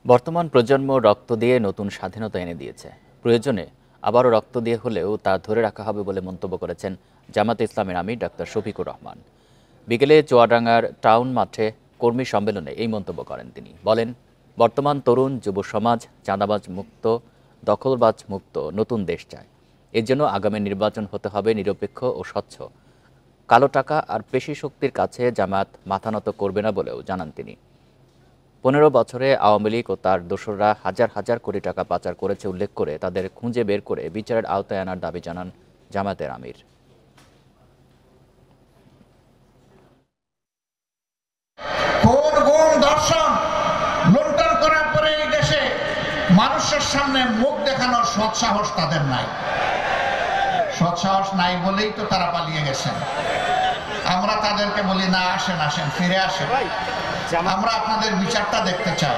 বর্তমান প্রজন্ম রক্ত দিয়ে নতুন স্বাধীনতা এনে দিয়েছে। প্রয়োজনে আবারও রক্ত দিয়ে হলেও তা ধরে রাখা হবে বলে মন্তব্য করেছেন জামাতে ইসলামের আমির ডাক্তার শফিকুর রহমান। বিকেলে চুয়াডাঙ্গার টাউন মাঠে কর্মী সম্মেলনে এই মন্তব্য করেন তিনি। বলেন, বর্তমান তরুণ যুব সমাজ চাঁদাবাজ মুক্ত, দখলবাজ মুক্ত নতুন দেশ চায়। এর জন্য আগামী নির্বাচন হতে হবে নিরপেক্ষ ও স্বচ্ছ। কালো টাকা আর পেশি শক্তির কাছে জামায়াত মাথা নত করবে না বলেও জানান তিনি। ১৫ বছরে আওয়ামী লীগ ও তার দোসররা হাজার হাজার কোটি টাকা পাচার করেছে উল্লেখ করে তাদের খুঁজে বের করে বিচারের আওতায় আনার দাবি জানান জামায়াতের আমির। লুণ্ঠন করার পরে এই দেশে মানুষের সামনে মুখ দেখানোর সৎসাহস তাদের নাই। সৎসাহস নাই বলেই তো তারা পালিয়ে গেছেন। আমরা তাদেরকে বলি, না, আসেন আসেন, ফিরে আসেন, আমরা আপনাদের বিচারটা দেখতে চাই।